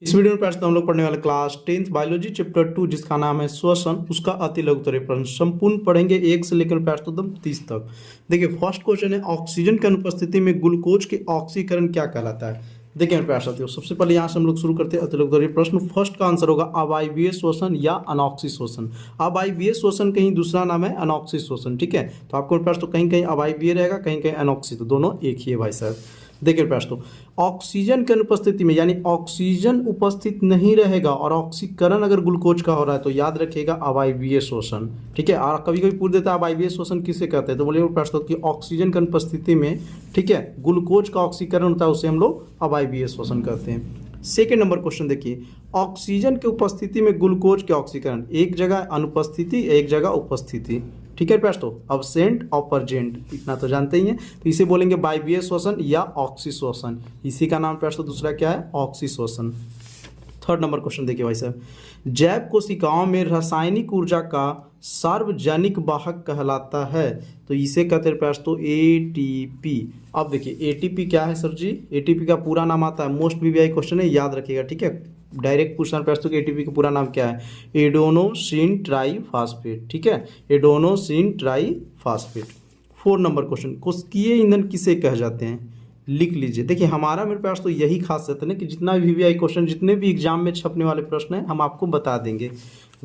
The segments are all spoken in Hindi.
इस वीडियो में प्रश्न हम लोग पढ़ने वाले क्लास 10th बायोलॉजी चैप्टर 2 जिसका नाम है श्वसन, उसका अति लघुत्तरीय प्रश्न संपूर्ण पढ़ेंगे 1 से लेकर प्रश्नोत्तम 30 तक। देखिए फर्स्ट क्वेश्चन है ऑक्सीजन की अनुपस्थिति में ग्लूकोज के ऑक्सीकरण क्या कहलाता है। देखिए मेरे प्यारे साथियों, सबसे पहले यहाँ से हम लोग शुरू करते हैं अति लघुत्तरीय प्रश्न। फर्स्ट का आंसर होगा अवायवीय श्वसन या अनॉक्सी श्वसन। अवायवीय श्वसन कहीं दूसरा नाम है अनॉक्सी श्वसन, ठीक है। तो आपको मेरे पास तो कहीं कहीं अवायवीय रहेगा, कहीं कहीं अनॉक्सी, तो दोनों एक ही है भाई साहब। देखिए प्रश्न, ऑक्सीजन की अनुपस्थिति में यानी ऑक्सीजन उपस्थित नहीं रहेगा और ऑक्सीकरण अगर ग्लूकोज का हो रहा है तो याद रखिएगा अवायवीय श्वसन, ठीक है। और कभी कभी पूछ देता है अवायवीय श्वसन किसे कहते हैं, तो बोलिए प्रश्न कि ऑक्सीजन की अनुपस्थिति में, ठीक है, ग्लूकोज का ऑक्सीकरण होता है, उसे हम लोग अवायवीय श्वसन कहते हैं। सेकेंड नंबर क्वेश्चन देखिए, ऑक्सीजन की उपस्थिति में ग्लूकोज के ऑक्सीकरण, एक जगह अनुपस्थिति एक जगह उपस्थिति, ठीक है प्रश्न, अब्सेंट और प्रेजेंट, इतना तो जानते ही हैं। तो इसे बोलेंगे वायवीय श्वसन या ऑक्सी श्वसन, इसी का नाम प्रश्न दूसरा क्या है, ऑक्सी श्वसन। थर्ड नंबर क्वेश्चन देखिए भाई साहब, जैव कोशिकाओं में रासायनिक ऊर्जा का सार्वजनिक वाहक कहलाता है, तो इसे कहते हैं प्रश्न एटीपी। अब देखिए एटीपी क्या है सर जी, एटीपी का पूरा नाम आता है, मोस्ट वीवीआई क्वेश्चन है, याद रखिएगा, ठीक है। डायरेक्ट पूछना प्रश्न कि एटीपी का पूरा नाम क्या है, एडोनोसिन ट्राईफॉस्फेट, ठीक है, एडोनोसिन ट्राईफॉस्फेट। 4 नंबर क्वेश्चन, कोशिकीय ईंधन किसे कह जाते हैं, लिख लीजिए। देखिए हमारा मेरे पास तो यही खासियत है ना कि जितना भी वीवीआई क्वेश्चन, जितने भी एग्जाम में छपने वाले प्रश्न हैं हम आपको बता देंगे।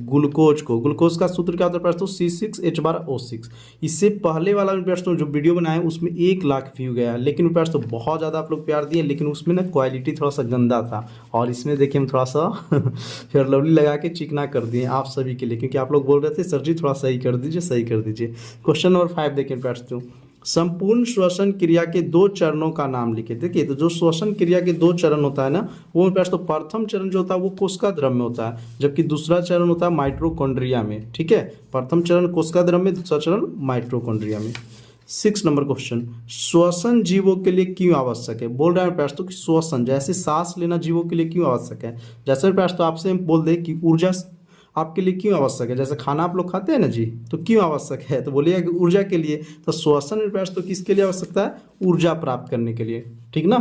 ग्लूकोज को, ग्लूकोज का सूत्र क्या होता है प्रश्न, C6H12O6। इससे पहले वाला प्रश्न जो वीडियो बनाए उसमें 1 लाख व्यू गया, लेकिन प्रश्न तो बहुत ज़्यादा आप लोग प्यार दिए, लेकिन उसमें ना क्वालिटी थोड़ा सा गंदा था, और इसमें देखिए हम थोड़ा सा फेयर लवली लगा के चिकना कर दिए आप सभी के लिए, क्योंकि आप लोग बोल रहे थे सर जी थोड़ा सही कर दीजिए, सही कर दीजिए। क्वेश्चन नंबर 5 देखिए प्रश्न, संपूर्ण श्वसन क्रिया के 2 चरणों का नाम लिखे। देखिए तो जो श्वसन क्रिया के 2 चरण होता है ना, वो प्रश्न तो प्रथम चरण जो होता है वो कोशिका द्रव में होता है, जबकि दूसरा चरण होता है माइटोकॉन्ड्रिया में, ठीक है। प्रथम चरण कोशिका द्रव में, दूसरा चरण माइटोकॉन्ड्रिया में। 6 नंबर क्वेश्चन, श्वसन जीवों के लिए क्यों आवश्यक है। बोल रहा है प्रश्न कि श्वसन जैसे सांस लेना जीवों के लिए क्यों आवश्यक है। जैसे प्रश्न आपसे हम बोल दे कि ऊर्जा आपके लिए क्यों आवश्यक है, जैसे खाना आप लोग खाते हैं ना जी, तो क्यों आवश्यक है, तो बोलिए कि ऊर्जा के लिए। तो श्वसन में प्रश्न तो किसके लिए आवश्यकता है, ऊर्जा प्राप्त करने के लिए, ठीक ना।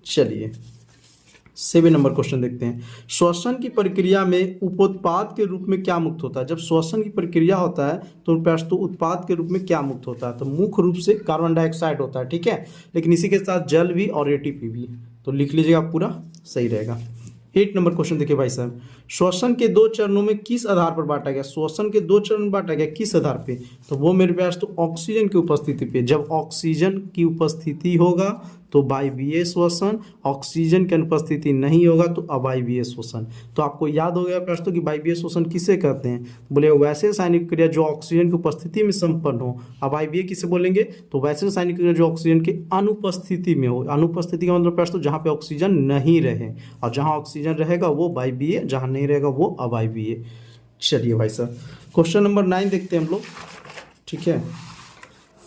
चलिए 7 नंबर क्वेश्चन देखते हैं, श्वसन की प्रक्रिया में उपोत्पाद के रूप में क्या मुक्त होता है। जब श्वसन की प्रक्रिया होता है तो प्रश्न तो उत्पाद के रूप में क्या मुक्त होता है, तो मुख्य रूप से कार्बन डाइऑक्साइड होता है, ठीक है, लेकिन इसी के साथ जल भी और एटीपी भी, तो लिख लीजिएगा पूरा, सही रहेगा। 8 नंबर क्वेश्चन देखिए भाई साहब, श्वसन के 2 चरणों में किस आधार पर बांटा गया। श्वसन के 2 चरण में बांटा गया किस आधार पे, तो वो मेरे पास तो ऑक्सीजन की उपस्थिति पे। जब ऑक्सीजन की उपस्थिति होगा तो वायवीय श्वसन, ऑक्सीजन की अनुपस्थिति नहीं होगा तो अवायवीय श्वसन। तो आपको याद हो गया प्रश्न कि वायवीय श्वसन किसे कहते हैं, बोले वैसे रासायनिक क्रिया जो ऑक्सीजन की उपस्थिति में संपन्न हो। अवायवीय किसे बोलेंगे, तो वैसे रासायनिक क्रिया जो ऑक्सीजन की अनुपस्थिति में हो। अनुपस्थिति का मतलब प्रश्न जहाँ पे ऑक्सीजन नहीं रहे, और जहाँ ऑक्सीजन रहेगा वो वायवीय, जहाँ नहीं रहेगा वो अवायवीय। चलिए भाई साहब क्वेश्चन नंबर 9 देखते हैं हम लोग, ठीक है।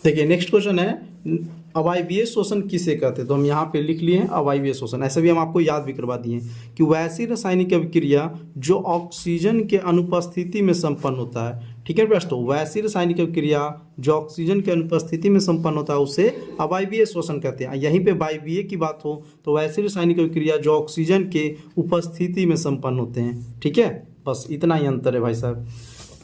देखिए नेक्स्ट क्वेश्चन है अवायवीय श्वसन किसे कहते हैं, तो हम यहाँ पे लिख लिए हैं अवायवीय श्वसन। ऐसे भी हम आपको याद भी करवा दिए कि वैसी रासायनिक अभिक्रिया जो ऑक्सीजन के अनुपस्थिति में संपन्न होता है, ठीक है प्रश्न, तो वैसी रासायनिक अभिक्रिया जो ऑक्सीजन के अनुपस्थिति में संपन्न होता है उसे अवायवीय श्वसन कहते हैं। यहीं पे वायवीय की बात हो तो वैसी रासायनिक अभिक्रिया जो ऑक्सीजन के उपस्थिति में संपन्न होते हैं, ठीक है, बस इतना ही अंतर है भाई साहब।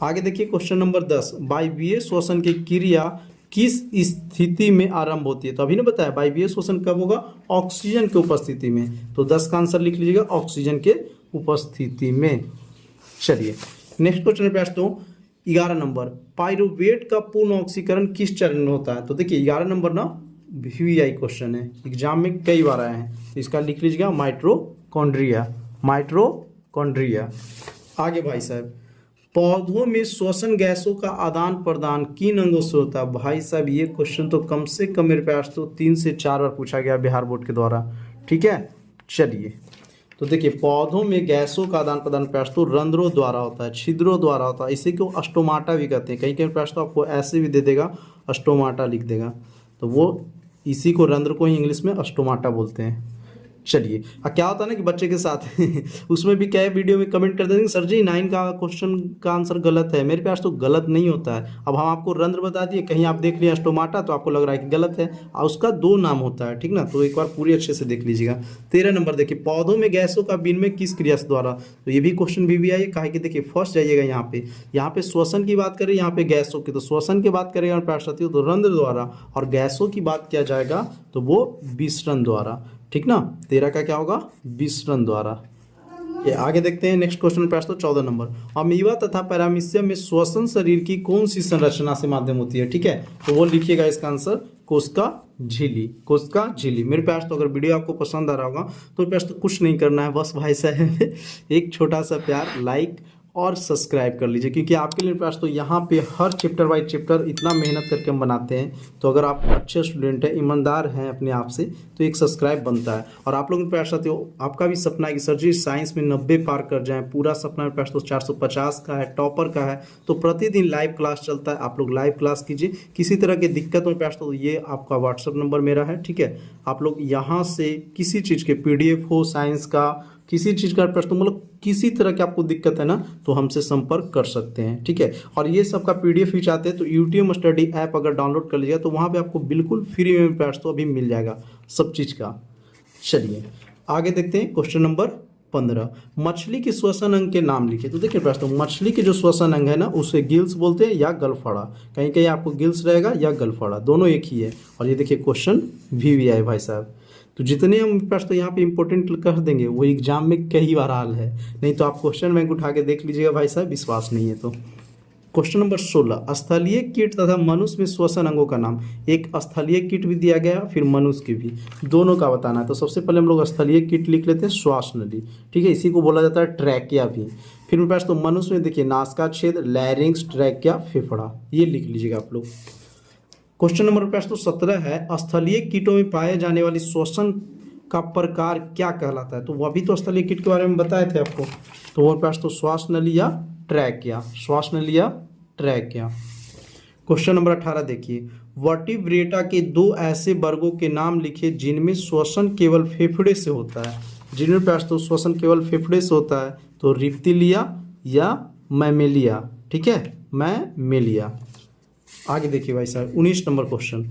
आगे देखिए क्वेश्चन नंबर 10, वायवीय श्वसन की क्रिया किस स्थिति में आरंभ होती है। तो अभी ने बताया वायवीय श्वसन कब होगा, ऑक्सीजन के उपस्थिति में, तो 10 का आंसर लिख लीजिएगा ऑक्सीजन के उपस्थिति में। चलिए नेक्स्ट क्वेश्चन पे आते हैं 11 नंबर, पाइरुवेट का पूर्ण ऑक्सीकरण किस चरण में होता है। तो देखिए 11 नंबर ना वीवीआई क्वेश्चन है, एग्जाम में कई बार आए हैं, इसका लिख लीजिएगा माइटोकॉन्ड्रिया, माइटोकॉन्ड्रिया। आगे भाई साहब, पौधों में श्वसन गैसों का आदान प्रदान किन अंगों से होता है। भाई साहब ये क्वेश्चन तो कम से कम मेरे पास तो 3 से 4 बार पूछा गया बिहार बोर्ड के द्वारा, ठीक है। चलिए तो देखिए पौधों में गैसों का आदान प्रदान प्रयास तो रंध्रों द्वारा होता है, छिद्रों द्वारा होता है, इसी को स्टोमाटा भी कहते हैं। कहीं कहीं प्रयास तो आपको ऐसे भी दे देगा, स्टोमाटा लिख देगा, तो वो इसी को रंध्र को ही इंग्लिश में स्टोमाटा बोलते हैं। चलिए, क्या होता है ना कि बच्चे के साथ उसमें भी क्या है, वीडियो में कमेंट कर देते हैं सर जी 9 का क्वेश्चन का आंसर गलत है। मेरे पास तो गलत नहीं होता है। अब हम आपको रंध्र बता दिए, कहीं आप देख लिया स्टोमाटा तो आपको लग रहा है कि गलत है, और उसका 2 नाम होता है, ठीक ना। तो एक बार पूरी अच्छे से देख लीजिएगा। 13 नंबर देखिए, पौधों में गैसों का विनिमय किस क्रिया से द्वारा। तो ये भी क्वेश्चन भी आई है, कि देखिए फर्स्ट जाइएगा यहाँ पे श्वसन की बात करें, यहाँ पे गैसों की, तो श्वसन की बात करेगा साथियों तो रंध्र द्वारा, और गैसों की बात किया जाएगा तो वो विसरण द्वारा, ठीक ना। 13 का क्या होगा, विसरण द्वारा। ये आगे देखते हैं नेक्स्ट क्वेश्चन पे तो 14 नंबर, अमीबा तथा पैरामीशियम में श्वसन शरीर की कौन सी संरचना से माध्यम होती है, ठीक है। तो वो लिखिएगा इसका आंसर कोशिका झिल्ली, कोशिका झिल्ली। मेरे पास तो अगर वीडियो आपको पसंद आ रहा होगा तो मेरे पास तो कुछ नहीं करना है, बस भाई साहब एक छोटा सा प्यार, लाइक और सब्सक्राइब कर लीजिए, क्योंकि आपके लिए पास तो यहाँ पे हर चैप्टर बाय चैप्टर इतना मेहनत करके हम बनाते हैं। तो अगर आप अच्छे स्टूडेंट हैं, ईमानदार हैं अपने आप से, तो एक सब्सक्राइब बनता है। और आप लोगों के पास साथियों आपका भी सपना है कि सर जी साइंस में 90 पार कर जाएं, पूरा सपना मेरे पास तो 450 का है, टॉपर का है। तो प्रतिदिन लाइव क्लास चलता है, आप लोग लाइव क्लास कीजिए। किसी तरह की दिक्कत में पास तो ये आपका व्हाट्सअप नंबर मेरा है, ठीक है। आप लोग यहाँ से किसी चीज़ के PDF हो, साइंस का किसी चीज़ का प्रश्न, मतलब किसी तरह की आपको दिक्कत है ना, तो हमसे संपर्क कर सकते हैं, ठीक है। और ये सबका PDF भी चाहते हैं तो यूट्यूब स्टडी ऐप अगर डाउनलोड कर लीजिएगा तो वहाँ पे आपको बिल्कुल फ्री में प्रश्न तो अभी मिल जाएगा सब चीज़ का। चलिए आगे देखते हैं क्वेश्चन नंबर 15, मछली के श्वसन अंग के नाम लिखिए। तो देखिए प्रश्न, मछली के जो श्वसन अंग है ना उसे गिल्स बोलते हैं या गलफड़ा, कहीं कहीं आपको गिल्स रहेगा या गलफड़ा, दोनों एक ही है। और ये देखिए क्वेश्चन भी आए भाई साहब। तो जितने हम प्रश्न तो यहाँ पे इंपॉर्टेंट कर देंगे वो एग्जाम में कई बार हाल है, नहीं तो आप क्वेश्चन बैंक उठा के देख लीजिएगा भाई साहब, विश्वास नहीं है तो। क्वेश्चन नंबर 16, स्थलीय कीट तथा मनुष्य में श्वसन अंगों का नाम। एक स्थलीय कीट भी दिया गया, फिर मनुष्य की भी, दोनों का बताना है। तो सबसे पहले हम लोग स्थलीय कीट लिख लेते हैं, श्वास नली, ठीक है, इसी को बोला जाता है ट्रैकिया भी। फिर मेरे पास तो मनुष्य में देखिए नासिका छेद, लैरिंक्स, ट्रैकिया, फेफड़ा, ये लिख लीजिएगा आप लोग। क्वेश्चन नंबर 17 है, स्थलीय कीटों में पाए जाने वाली श्वसन का प्रकार क्या कहलाता है। तो वह भी तो स्थलीय कीट के बारे में बताए थे आपको। तो वो पास तो श्वास नली या ट्रैकिया, श्वास नली या ट्रैकिया। क्वेश्चन नंबर 18 देखिए, वर्टिब्रेटा के 2 ऐसे वर्गों के नाम लिखिए जिनमें श्वसन केवल फेफड़े से होता है। जिनमें पास तो श्वसन केवल फेफड़े से होता है, तो रिप्टिलिया या मैमेलिया, ठीक है, मैमेलिया। आगे देखिए भाई साहब 19 नंबर क्वेश्चन,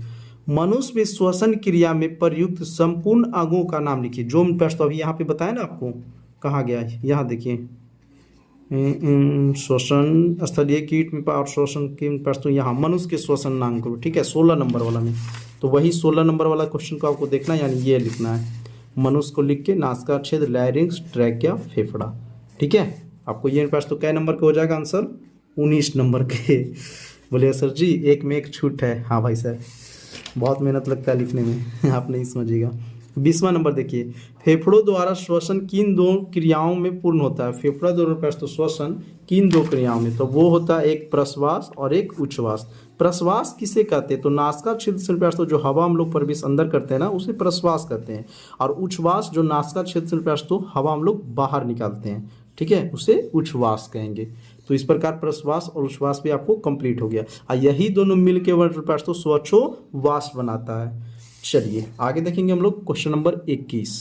मनुष्य में श्वसन क्रिया में प्रयुक्त संपूर्ण अंगों का नाम लिखिए। जो प्रश्न तो अभी यहाँ पे बताया ना आपको, कहाँ गया है, यहाँ देखिए, श्वसन स्थलीय कीट में और श्वसन के प्रश्न तो यहाँ मनुष्य के श्वसन नाम करो, ठीक है, 16 नंबर वाला में। तो वही 16 नंबर वाला क्वेश्चन को आपको देखना है, यानी ये लिखना है, मनुष्य को लिख के नासिका छेद, लैरिंक्स, ट्रैकिया, फेफड़ा, ठीक है। आपको ये प्रश्न तो कै नंबर का हो जाएगा आंसर, 19 नंबर के। बोले सर जी एक में एक छूट है, हाँ भाई सर बहुत मेहनत लगता है लिखने में आप नहीं समझिएगा। 20वां नंबर देखिए, फेफड़ों द्वारा श्वसन किन 2 क्रियाओं में पूर्ण होता है। फेफड़ा द्वारा प्रश्न श्वसन किन 2 क्रियाओं में, तो वो होता है एक प्रश्वास और एक उच्छ्वास। प्रश्वास किसे कहते हैं, तो नासिका छेद से प्रश्न जो हवा हम लोग प्रवेश अंदर करते हैं ना उसे प्रश्वास कहते हैं, और उच्छ्वास जो नासिका छेद से प्रश्न हवा हम लोग बाहर निकालते हैं, ठीक है, उसे उच्छ्वास कहेंगे। तो इस प्रकार प्रश्वास और उच्छ्वास भी आपको कंप्लीट हो गया, और यही दोनों मिल के प्रश्न तो श्वासोच्छ्वास बनाता है। चलिए आगे देखेंगे हम लोग क्वेश्चन नंबर 21।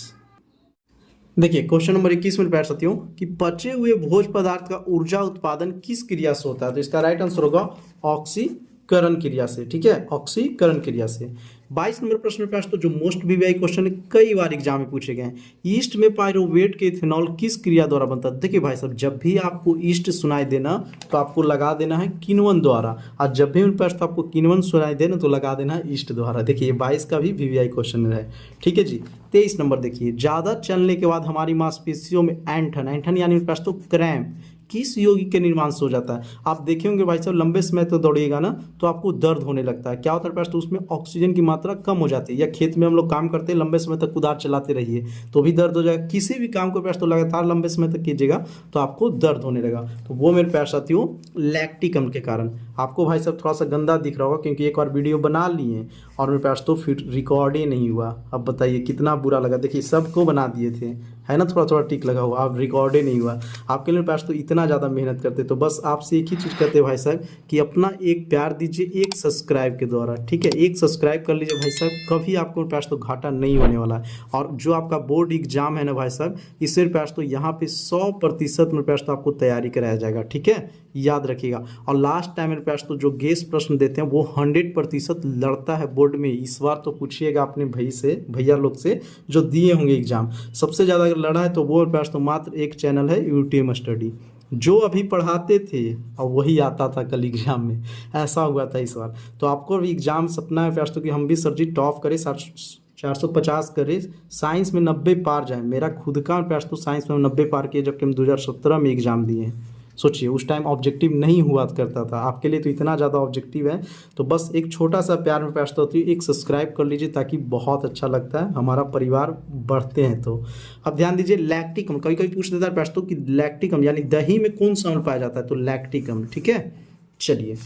देखिए क्वेश्चन नंबर 21 में पैर साथियों कि पचे हुए भोज पदार्थ का ऊर्जा उत्पादन किस क्रिया से होता है। तो इसका राइट आंसर होगा ऑक्सीकरण क्रिया से, ठीक है, ऑक्सीकरण क्रिया से। 22 नंबर प्रश्न में तो जो मोस्ट वीवीआई क्वेश्चन है, कई बार एग्जाम में पूछे गए हैं, ईस्ट में पायरुवेट के इथेनॉल किस क्रिया द्वारा बनता है। देखिए भाई साहब जब भी आपको ईस्ट सुनाई देना तो आपको लगा देना है किण्वन द्वारा, और जब भी प्रश्न आपको किण्वन सुनाई देना तो लगा देना है ईस्ट द्वारा। देखिए 22 का भी वीवीआई क्वेश्चन है, ठीक है जी। 23 नंबर देखिए, ज़्यादा चलने के बाद हमारी मांसपेशियों में ऐंठन यानी प्रश्न तो क्रैम्प किस यौगिक के निर्माण से हो जाता है। आप देखे होंगे भाई साहब लंबे समय तो दौड़िएगा ना तो आपको दर्द होने लगता है, क्या होता है प्रश्न, तो उसमें ऑक्सीजन की मात्रा कम हो जाती है, या खेत में हम लोग काम करते हैं लंबे समय तक कुदार चलाते रहिए तो भी दर्द हो जाएगा। किसी भी काम को प्रश्न तो लगातार लंबे समय तक कीजिएगा तो आपको दर्द होने लगा, तो वो मेरे प्यार साथियों लैक्टिक अम्ल के कारण। आपको भाई साहब थोड़ा सा गंदा दिख रहा होगा क्योंकि एक बार वीडियो बना लिए और मेरे पास तो फिर रिकॉर्ड ही नहीं हुआ। अब बताइए कितना बुरा लगा। देखिए सबको बना दिए थे, है ना, थोड़ा थोड़ा टिक लगा हुआ, अब रिकॉर्ड ही नहीं हुआ। आपके लिए पास तो इतना ज़्यादा मेहनत करते, तो बस आपसे एक ही चीज़ कहते हैं भाई साहब कि अपना एक प्यार दीजिए एक सब्सक्राइब के द्वारा, ठीक है। एक सब्सक्राइब कर लीजिए भाई साहब, कभी आपको मेरे पास तो घाटा नहीं होने वाला है। और जो आपका बोर्ड एग्जाम है ना भाई साहब, इससे मेरे पास तो यहाँ पे 100% मेरे पास तो आपको तैयारी कराया जाएगा, ठीक है, याद रखिएगा। और लास्ट टाइम मेरे पास तो जो गेस्ट प्रश्न देते हैं वो 100% लड़ता है बोर्ड में। इस बार तो पूछिएगा अपने भैया लोग से जो दिए होंगे एग्जाम, सबसे ज़्यादा अगर लड़ा है तो वो मेरे पास तो मात्र एक चैनल है यूटीएम स्टडी, जो अभी पढ़ाते थे और वही आता था कल एग्जाम में, ऐसा हुआ था इस बार। तो आपको भी एग्जाम सपना है पास तो कि हम भी सर जी टॉप करें, 450 करें, साइंस में 90 पार जाए। मेरा खुद का पास तो साइंस में 90 पार किए, जबकि हम 2017 में एग्ज़ाम दिए हैं। सोचिए उस टाइम ऑब्जेक्टिव नहीं हुआ करता था, आपके लिए तो इतना ज़्यादा ऑब्जेक्टिव है। तो बस एक छोटा सा प्यार में पास होती है, एक सब्सक्राइब कर लीजिए ताकि बहुत अच्छा लगता है, हमारा परिवार बढ़ते हैं। तो अब ध्यान दीजिए लैक्टिक अम्ल, कभी कभी पूछ देता है पास तो कि लैक्टिक अम्ल यानी दही में कौन सा अम्ल पाया जाता है, तो लैक्टिक अम्ल, ठीक है। चलिए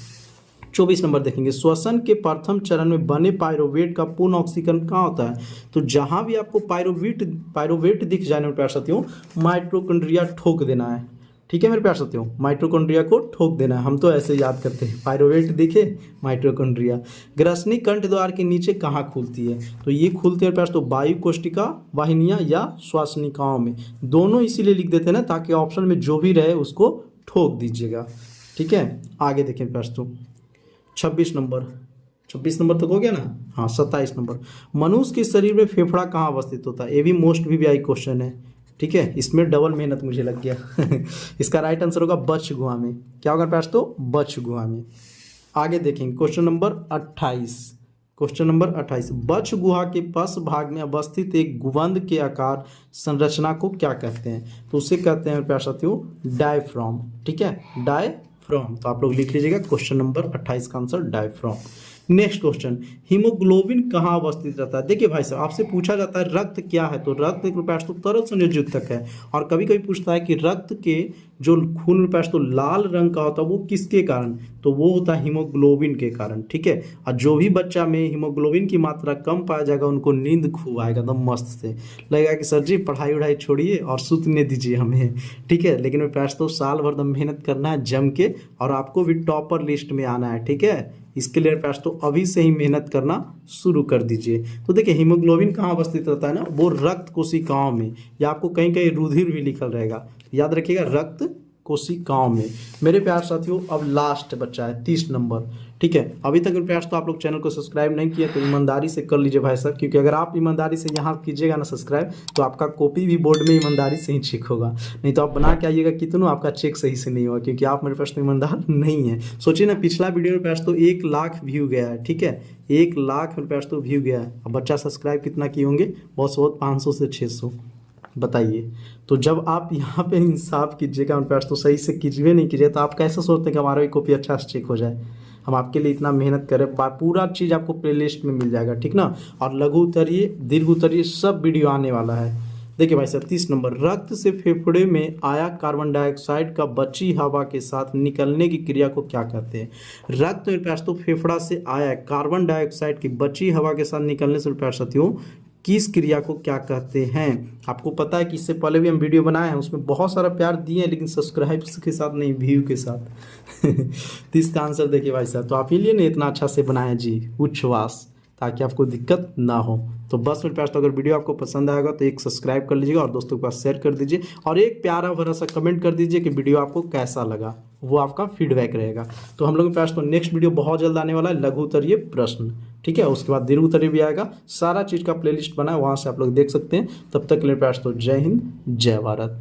24 नंबर देखेंगे, श्वसन के प्रथम चरण में बने पायरोवेट का पूर्ण ऑक्सीकरण कहाँ होता है। तो जहाँ भी आपको पायरोवेट दिख जाने में प्यार साथियों, माइटोकॉन्ड्रिया ठोक देना है, ठीक है मेरे प्यार साथियों, माइटोकॉन्ड्रिया को ठोक देना है। हम तो ऐसे याद करते हैं, पायरोवेट दिखे माइटोकॉन्ड्रिया। ग्रसनी कंठ द्वार के नीचे कहाँ खुलती है, तो ये खुलते हैं प्यार तो वायु कोष्टिका वाहिनियाँ या श्वासनिकाओं में। दोनों इसीलिए लिख देते हैं ना ताकि ऑप्शन में जो भी रहे उसको ठोक दीजिएगा, ठीक है। आगे देखें प्यार तो 26 नंबर तक हो गया ना, हाँ 27 नंबर, मनुष्य के शरीर में फेफड़ा कहाँ अवस्थित होता है। ये भी मोस्ट VVI क्वेश्चन है, ठीक है, इसमें डबल मेहनत मुझे लग गया इसका राइट आंसर होगा बच्च गुहा में। क्या होगा पास तो बच्च गुहा में। आगे देखेंगे क्वेश्चन नंबर 28, बच्च गुहा के पश्च भाग में अवस्थित एक गुंबद के आकार संरचना को क्या कहते हैं, तो उसे कहते हैं प्यारे साथियों डायफ्राम, ठीक है, डायफ्राम। तो आप लोग लिख लीजिएगा क्वेश्चन नंबर 28 का answer diaphragm. Next question, haemoglobin कहाँ अवस्थित रहता है। देखिए भाई साहब आपसे पूछा जाता है रक्त क्या है, तो रक्त एक रुपया तो तरल संयोजक है। और कभी कभी पूछता है कि रक्त के जो खून रुपया तो लाल रंग का होता है वो किसके कारण, तो वो होता है हीमोग्लोबिन के कारण, ठीक है। और जो भी बच्चा में हीमोग्लोबिन की मात्रा कम पाया जाएगा उनको नींद खूब आएगा, एकदम मस्त से लगेगा कि सर जी पढ़ाई वढ़ाई छोड़िए और सूतने दीजिए हमें, ठीक है। लेकिन मेरे पास तो साल भर दम मेहनत करना है जम के, और आपको भी टॉपर लिस्ट में आना है, ठीक है। इसके लिए पास तो अभी से ही मेहनत करना शुरू कर दीजिए। तो देखिए हीमोग्लोबिन कहाँ अवस्थित रहता है ना, वो रक्त कोशिकाओं में, या आपको कहीं कहीं रुधिर भी लिखल रहेगा, याद रखिएगा रक्त कोशिकाओं में। मेरे प्यार साथियों अब लास्ट बच्चा है 30 नंबर, ठीक है। अभी तक मेरे प्यार तो आप लोग चैनल को सब्सक्राइब नहीं किया तो ईमानदारी से कर लीजिए भाई साहब, क्योंकि अगर आप ईमानदारी से यहाँ कीजिएगा ना सब्सक्राइब तो आपका कॉपी भी बोर्ड में ईमानदारी से ही चेक होगा, नहीं तो आप बना के आइएगा कितनों आपका चेक सही से नहीं होगा, क्योंकि आप मेरे पास तो ईमानदार नहीं है। सोचिए ना पिछला वीडियो मेरे पास तो 1 लाख व्यू गया है, ठीक है, 1 लाख मेरे पास तो व्यू गया है। अब बच्चा सब्सक्राइब कितना किए होंगे, बहुत 500 से 600, बताइए। तो जब आप यहाँ पे इंसाफ कीजिएगा उन पास तो सही से कीजिए नहीं कीजिए, तो आप कैसे सोचते हैं कि हमारा भी कॉपी अच्छा से चेक हो जाए। हम आपके लिए इतना मेहनत करें, पूरा चीज़ आपको प्लेलिस्ट में मिल जाएगा, ठीक ना। और लघु उत्तरीय दीर्घ उत्तरीय सब वीडियो आने वाला है। देखिए भाई साहब 30 नंबर, रक्त से फेफड़े में आया कार्बन डाइऑक्साइड का बची हवा के साथ निकलने की क्रिया को क्या कहते हैं। रक्त मेरे पास तो फेफड़ा से आया कार्बन डाइऑक्साइड की बची हवा के साथ निकलने से प्यार साथियों किस क्रिया को क्या कहते हैं। आपको पता है कि इससे पहले भी हम वीडियो बनाए हैं, उसमें बहुत सारा प्यार दिए हैं, लेकिन सब्सक्राइब्स के साथ नहीं, व्यू के साथ तो इसका आंसर देखिए भाई साहब, तो आप ही लिए ना इतना अच्छा से बनाए जी, उच्छ्वास, ताकि आपको दिक्कत ना हो। तो बस मेरे पास तो अगर वीडियो आपको पसंद आएगा तो एक सब्सक्राइब कर लीजिएगा और दोस्तों के पास शेयर कर दीजिए, और एक प्यारा भरा सा कमेंट कर दीजिए कि वीडियो आपको कैसा लगा, वो आपका फीडबैक रहेगा। तो हम लोगों के पास तो नेक्स्ट वीडियो बहुत जल्द आने वाला है, लघु उत्तरीय प्रश्न, ठीक है। उसके बाद दीर्घ उत्तरीय भी आएगा, सारा चीज़ का प्लेलिस्ट बना है, वहाँ से आप लोग देख सकते हैं। तब तक के लिए पास तो जय हिंद जय भारत।